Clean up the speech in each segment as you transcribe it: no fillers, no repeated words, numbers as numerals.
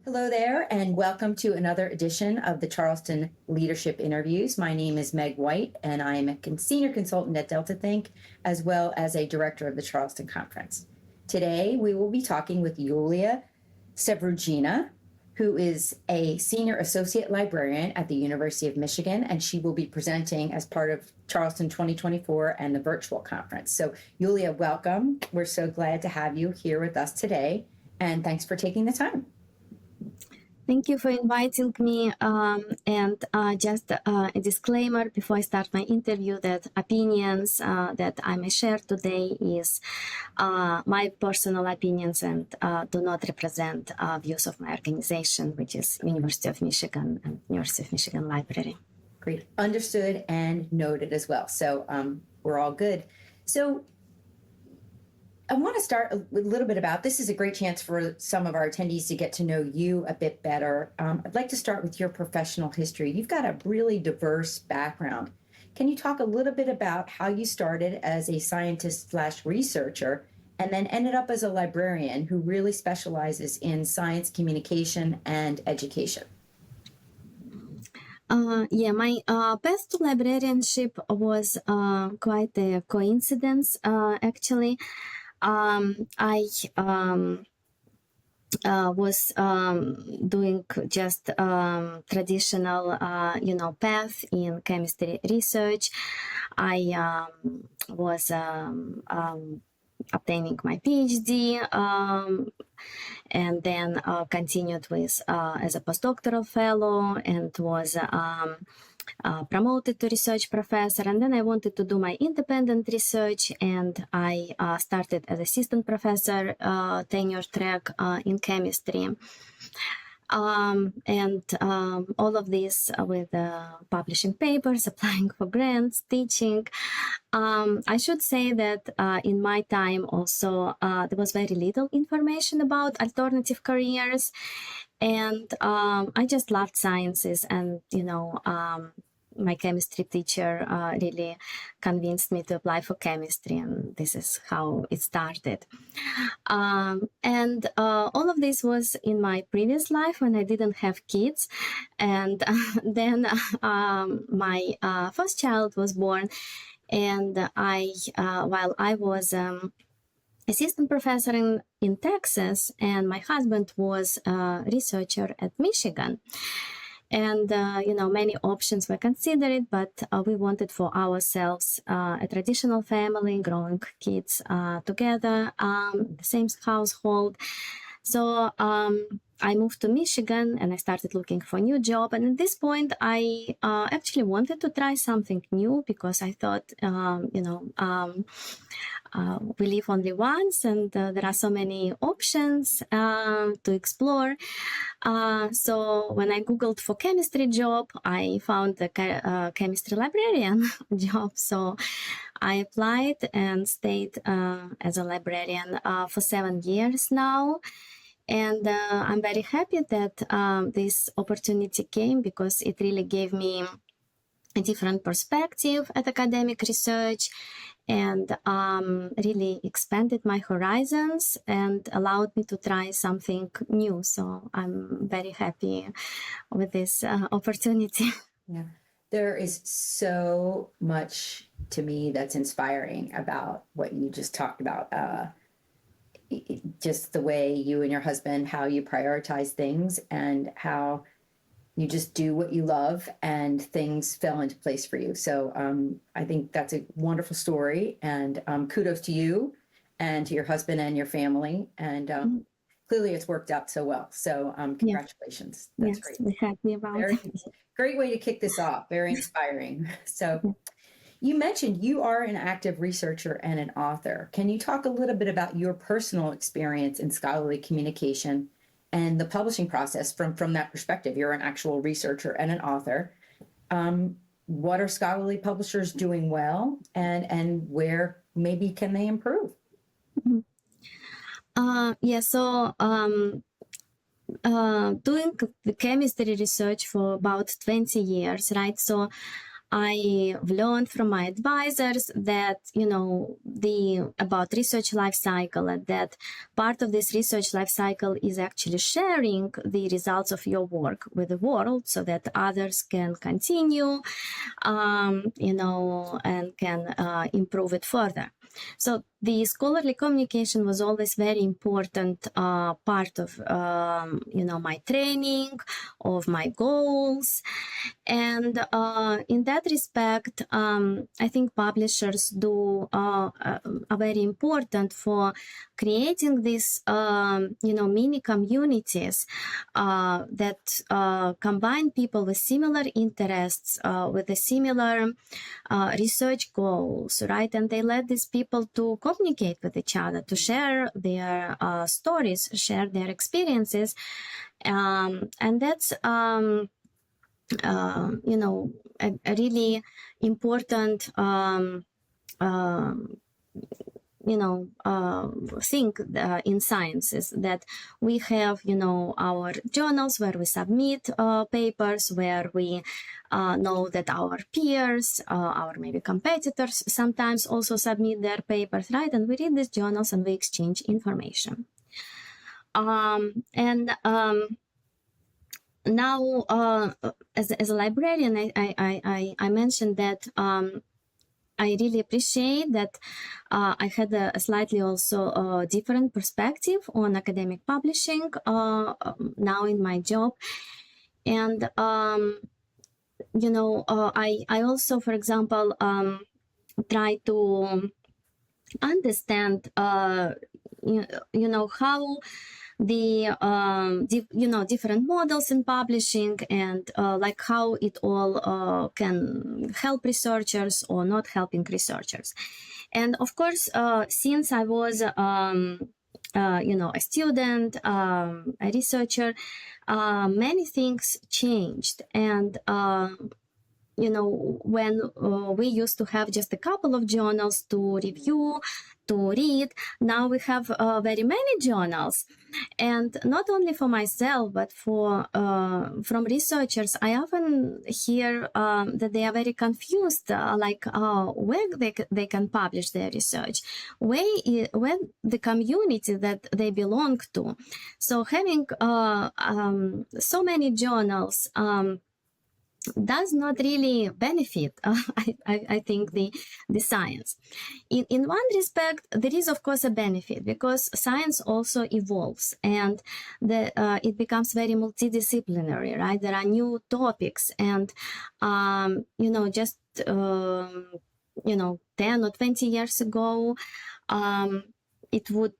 Hello there, and welcome to another edition of the Charleston Leadership Interviews. My name is Meg White, and I am a senior consultant at Delta Think, as well as a director of the Charleston Conference. Today, we will be talking with Yulia Sevryugina, who is a senior associate librarian at the University of Michigan, and she will be presenting as part of Charleston 2024 and the virtual conference. So, Yulia, welcome. We're so glad to have you here with us today, and thanks for taking the time. Thank you for inviting me. Just a disclaimer before I start my interview that opinions that I may share today is my personal opinions and do not represent views of my organization, which is University of Michigan and University of Michigan Library. Great. Understood and noted as well. So we're all good. So I want to start a little bit about this. Is a great chance for some of our attendees to get to know you a bit better. I'd like to start with your professional history. You've got a really diverse background. Can you talk a little bit about how you started as a scientist/researcher and then ended up as a librarian who really specializes in science communication and education? My path to librarianship was quite a coincidence, actually. I was doing just traditional, path in chemistry research. I was obtaining my PhD, and then continued with as a postdoctoral fellow, and was promoted to research professor. And then I wanted to do my independent research, and I started as assistant professor tenure track in chemistry. All of this with publishing papers, applying for grants, teaching. I should say that in my time also there was very little information about alternative careers, and I just loved sciences, and my chemistry teacher really convinced me to apply for chemistry, and this is how it started. All of this was in my previous life when I didn't have kids, and then my first child was born, and while I was assistant professor in Texas, and my husband was a researcher at Michigan. And, many options were considered, but we wanted for ourselves a traditional family, growing kids together, the same household. So I moved to Michigan, and I started looking for a new job. And at this point, I actually wanted to try something new, because I thought, we live only once, and there are so many options to explore. So when I Googled for chemistry job, I found the chemistry librarian job. So I applied and stayed as a librarian for 7 years now. And I'm very happy that this opportunity came, because it really gave me a different perspective at academic research, and really expanded my horizons and allowed me to try something new. So I'm very happy with this opportunity. Yeah, there is so much to me that's inspiring about what you just talked about. Just the way you and your husband, how you prioritize things, and how you just do what you love, and things fell into place for you. So I think that's a wonderful story, and kudos to you and to your husband and your family. And clearly it's worked out so well. So congratulations. Yes. That's great. We're happy about it. Great way to kick this off. Very inspiring. So you mentioned you are an active researcher and an author. Can you talk a little bit about your personal experience in scholarly communication and the publishing process from that perspective? You're an actual researcher and an author. What are scholarly publishers doing well, and where maybe can they improve? Doing the chemistry research for about 20 years, right? So I've learned from my advisors that, about research life cycle, and that part of this research life cycle is actually sharing the results of your work with the world so that others can continue, and can improve it further. So the scholarly communication was always very important part of, my training, of my goals. And in that respect, I think publishers are very important for creating these, mini communities that combine people with similar interests, with the similar research goals, right? And they let these people to communicate with each other, to share their stories, share their experiences. And that's, a really important thing in science is that we have, our journals where we submit papers, where we know that our peers, our maybe competitors sometimes also submit their papers, right? And we read these journals and we exchange information. Now, as a librarian, I mentioned that I really appreciate that I had a slightly also different perspective on academic publishing now in my job. And, I also, for example, try to understand, how the different models in publishing, and like how it all can help researchers or not helping researchers. And of course, since I was a student, a researcher, many things changed. And when we used to have just a couple of journals to review, to read, now we have very many journals. And not only for myself, but from researchers, I often hear that they are very confused, where they can publish their research, where the community that they belong to. So having so many journals does not really benefit, I think, the science. In one respect, there is, of course, a benefit, because science also evolves, and it becomes very multidisciplinary, right? There are new topics, and, just, 10 or 20 years ago, it would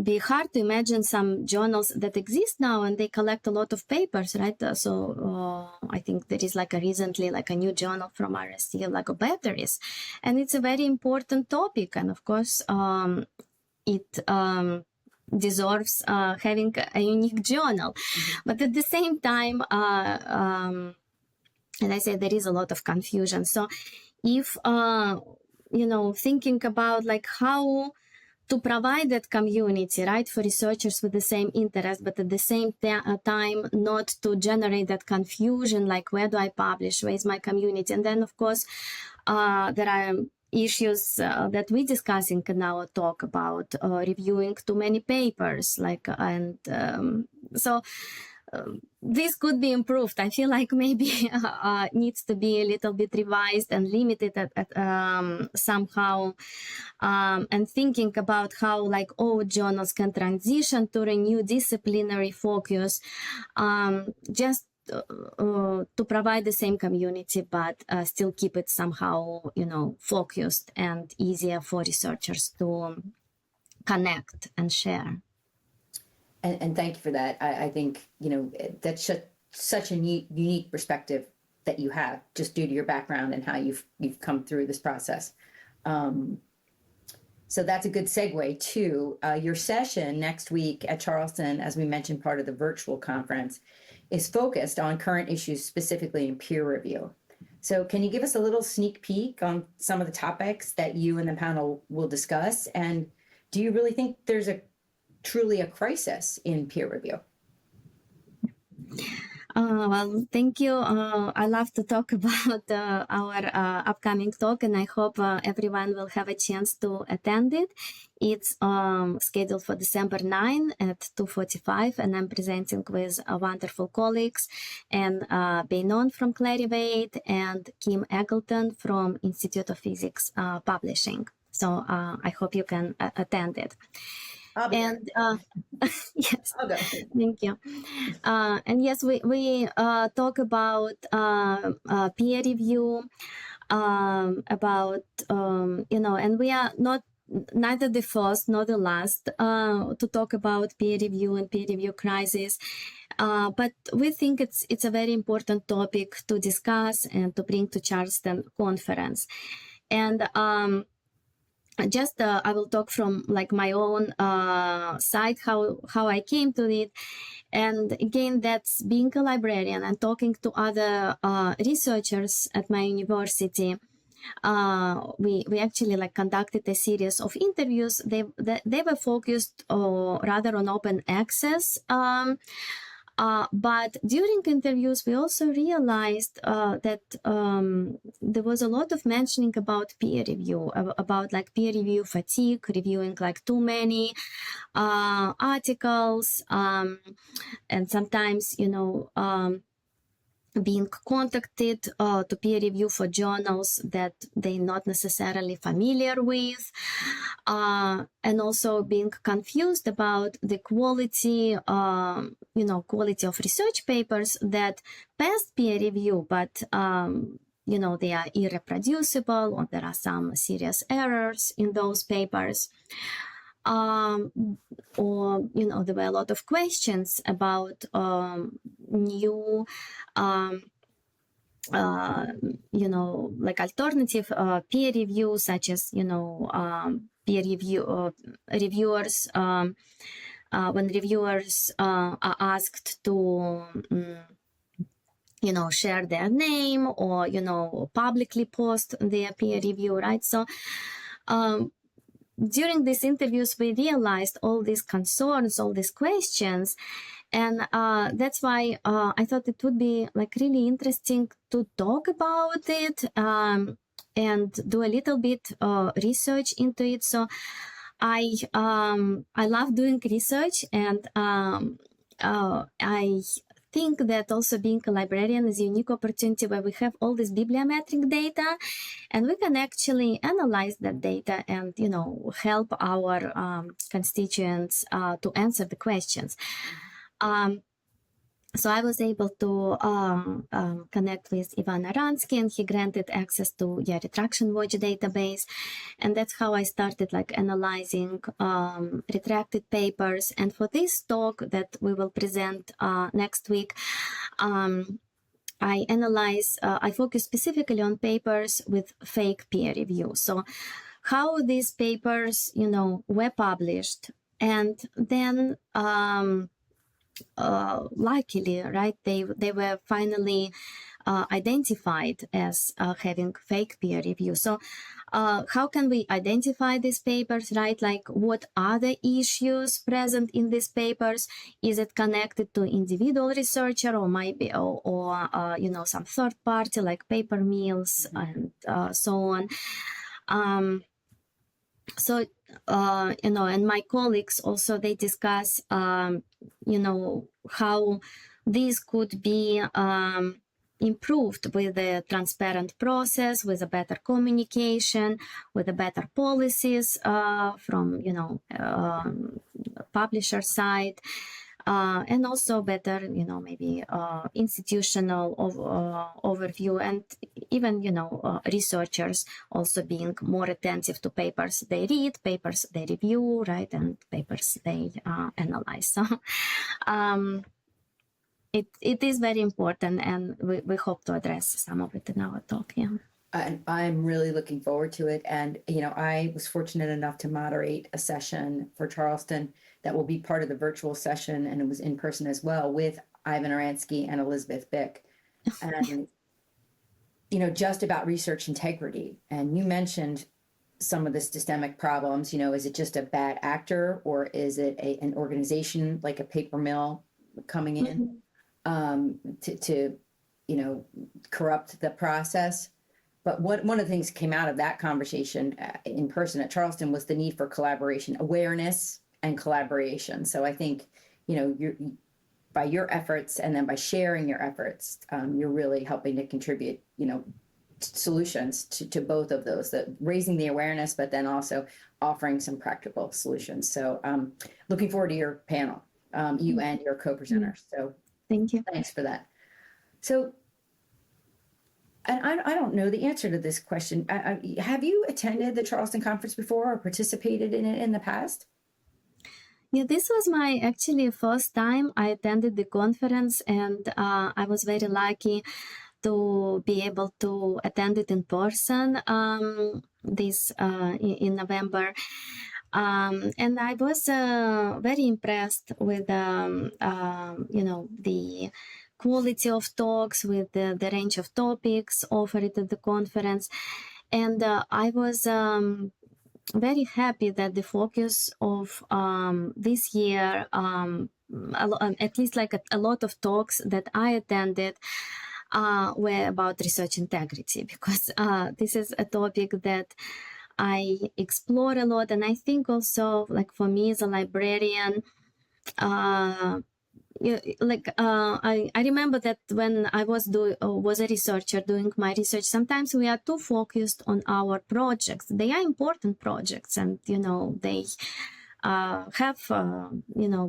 be hard to imagine some journals that exist now and they collect a lot of papers, right? So I think there is recently a new journal from RSC, batteries, and it's a very important topic, and of course it deserves having a unique journal. But at the same time, and I say there is a lot of confusion. So if thinking about how to provide that community, right, for researchers with the same interest, but at the same time not to generate that confusion, where do I publish, where is my community? And then, of course, there are issues that we're discussing in our talk about reviewing too many papers, this could be improved. I feel like maybe needs to be a little bit revised and limited somehow, and thinking about how all journals can transition to a new disciplinary focus, just to provide the same community, but still keep it somehow, focused and easier for researchers to connect and share. And thank you for that. I think, that's such a unique perspective that you have, just due to your background and how you've come through this process. So that's a good segue to your session next week at Charleston, as we mentioned, part of the virtual conference, is focused on current issues, specifically in peer review. So can you give us a little sneak peek on some of the topics that you and the panel will discuss? And do you really think there's truly a crisis in peer review? Well, thank you. I love to talk about our upcoming talk, and I hope everyone will have a chance to attend it. It's scheduled for December 9 at 2:45, and I'm presenting with wonderful colleagues, and Beynon from Clarivate and Kim Eggleton from Institute of Physics Publishing. So I hope you can attend it. I'll be there. And yes, I'll go. thank you. And yes, we talk about peer review, about and we are not neither the first nor the last to talk about peer review and peer review crisis. But we think it's a very important topic to discuss and to bring to Charleston conference. And just I will talk from like my own side how I came to it. And again, that's being a librarian and talking to other researchers at my university. We actually like conducted a series of interviews. They were focused rather on open access. But during interviews, we also realized that there was a lot of mentioning about peer review, about like peer review fatigue, reviewing like too many articles, and sometimes, being contacted to peer review for journals that they're not necessarily familiar with, and also being confused about the quality, quality of research papers that passed peer review, but they are irreproducible, or there are some serious errors in those papers. Or there were a lot of questions about new like alternative peer review, such as peer review reviewers, when reviewers are asked to share their name or publicly post their peer review, right? So during these interviews, we realized all these concerns, all these questions, and that's why I thought it would be like really interesting to talk about it and do a little bit research into it. So I love doing research, and I think that also being a librarian is a unique opportunity where we have all this bibliometric data, and we can actually analyze that data and help our constituents to answer the questions. So I was able to connect with Ivan Aransky, and he granted access to your Retraction Watch database. And that's how I started like analyzing retracted papers. And for this talk that we will present next week, I focus specifically on papers with fake peer review. So how these papers, were published, and then luckily, right, they were finally identified as having fake peer review. So how can we identify these papers, right? Like, what are the issues present in these papers? Is it connected to individual researcher, or maybe or some third party like paper mills and so on? So and my colleagues also, they discuss how these could be improved with a transparent process, with a better communication, with a better policies from publisher side, and also better maybe institutional overview, and even researchers also being more attentive to papers they read, papers they review, right, and papers they analyze. So it is very important, and we hope to address some of it in our talk. Yeah. I'm really looking forward to it. And, I was fortunate enough to moderate a session for Charleston that will be part of the virtual session, and it was in person as well, with Ivan Aransky and Elizabeth Bick. And, just about research integrity. And you mentioned some of the systemic problems. Is it just a bad actor, or is it an organization like a paper mill coming in? to corrupt the process. But one of the things that came out of that conversation in person at Charleston was the need for collaboration, awareness, and collaboration. So I think, by your efforts and then by sharing your efforts, you're really helping to contribute, solutions to both of those, that raising the awareness, but then also offering some practical solutions. So looking forward to your panel, you and your co-presenters. So Thank you. thanks for that. So, and I don't know the answer to this question. Have you attended the Charleston Conference before or participated in it in the past? Yeah, this was my actually first time I attended the conference, and I was very lucky to be able to attend it in person in November. And I was very impressed with the quality of talks, with the range of topics offered at the conference. And I was very happy that the focus of this year, at least like a lot of talks that I attended, were about research integrity, because this is a topic that I explore a lot. And I think also, like, for me as a librarian, I remember that when I was a researcher doing my research, sometimes we are too focused on our projects. They are important projects, and they have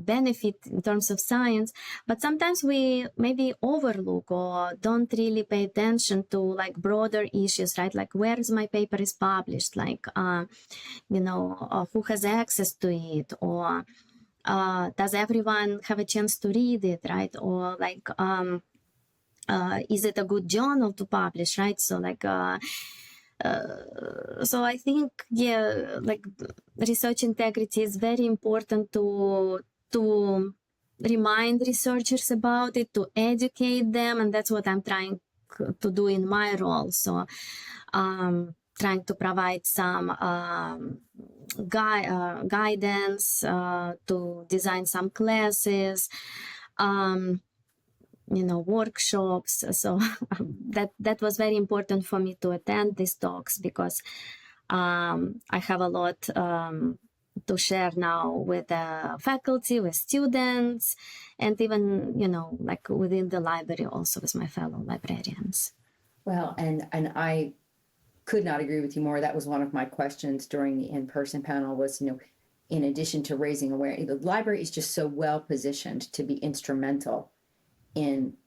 benefit in terms of science, but sometimes we maybe overlook or don't really pay attention to like broader issues, right? Like, where is my paper is published, like who has access to it, or does everyone have a chance to read it, right? Or like is it a good journal to publish, right? So like so I think, yeah, like, research integrity is very important to remind researchers about it, to educate them, and that's what I'm trying to do in my role. So trying to provide some guidance, to design some classes, workshops. So that was very important for me to attend these talks, because I have a lot to share now with the faculty, with students, and even, like within the library, also with my fellow librarians. Well, and I could not agree with you more. That was one of my questions during the in-person panel was, in addition to raising awareness, the library is just so well positioned to be instrumental in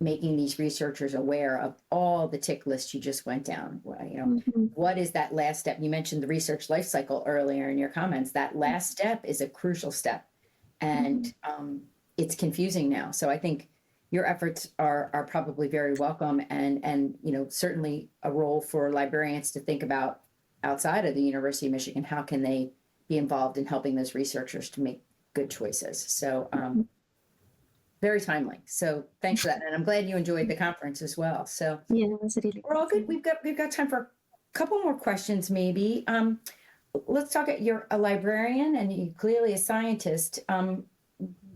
making these researchers aware of all the tick lists you just went down. What is that last step? You mentioned the research life cycle earlier in your comments. That last step is a crucial step, and it's confusing now. So I think your efforts are probably very welcome, and certainly a role for librarians to think about outside of the University of Michigan. How can they be involved in helping those researchers to make good choices? So very timely. So thanks for that, and I'm glad you enjoyed the conference as well. So yeah, it was really we're all good. We've got time for a couple more questions, maybe. Let's talk. You're a librarian, and you're clearly a scientist.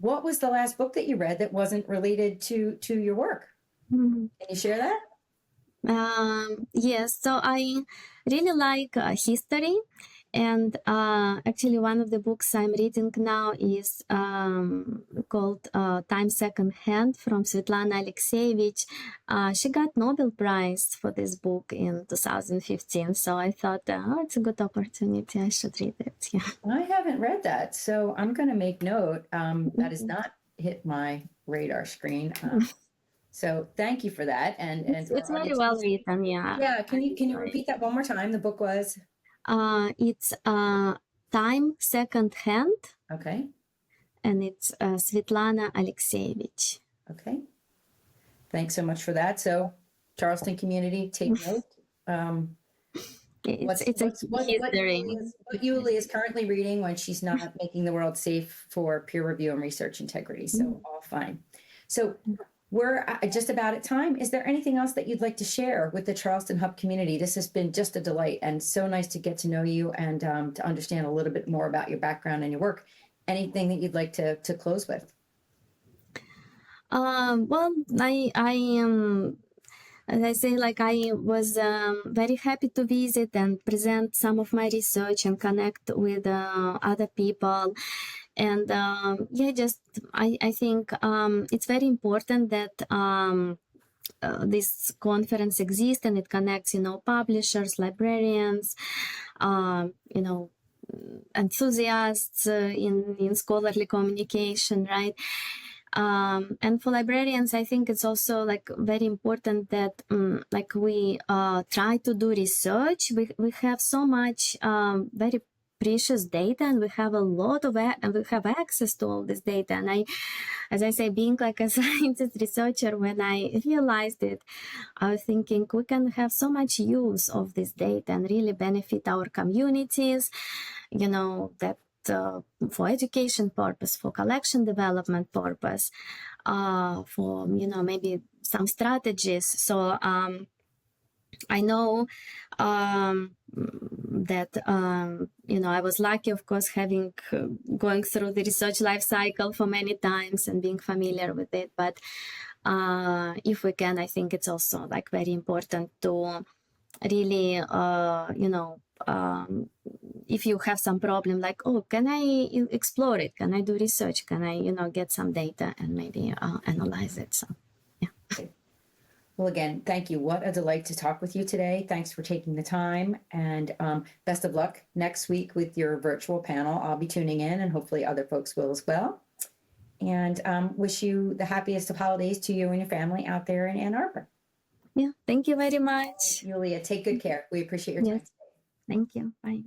What was the last book that you read that wasn't related to your work? Can you share that? Yes, so I really like history, and actually one of the books I'm reading now is called Time Second Hand from Svetlana Alexievich. She got Nobel Prize for this book in 2015, so I thought, it's a good opportunity. I should read it. Yeah. I haven't read that, so I'm going to make note. That has not hit my radar screen. So thank you for that. And it's very well written. Yeah. Yeah. Can you repeat that one more time? The book was? It's Time Second Hand. Okay. And it's Svetlana Alexievich. Okay. Thanks so much for that. So Charleston community, take note. What Yulia is currently reading when she's not making the world safe for peer review and research integrity. So all fine. So we're just about at time. Is there anything else that you'd like to share with the Charleston Hub community? This has been just a delight and so nice to get to know you and to understand a little bit more about your background and your work. Anything that you'd like to close with? Well, I as I say, like I was very happy to visit and present some of my research and connect with other people. And yeah, just I think it's very important that this conference exists and it connects, publishers, librarians, you know, enthusiasts in scholarly communication, right? And for librarians, I think it's also like very important that like we try to do research. We have so much very precious data, and we have a lot of and we have access to all this data. And as I say, being like a scientist researcher, when I realized it, I was thinking we can have so much use of this data and really benefit our communities, that for education purpose, for collection development purpose, for, maybe some strategies. So I know that, I was lucky, of course, having going through the research life cycle for many times and being familiar with it. But if we can, I think it's also like very important to really, if you have some problem, like, oh, can I explore it? Can I do research? Can I, get some data and maybe analyze it? So, yeah. Well, again, thank you. What a delight to talk with you today. Thanks for taking the time, and best of luck next week with your virtual panel. I'll be tuning in, and hopefully other folks will as well. And wish you the happiest of holidays to you and your family out there in Ann Arbor. Yeah, thank you very much. Yulia, take good care. We appreciate your time. Yes. Thank you. Bye.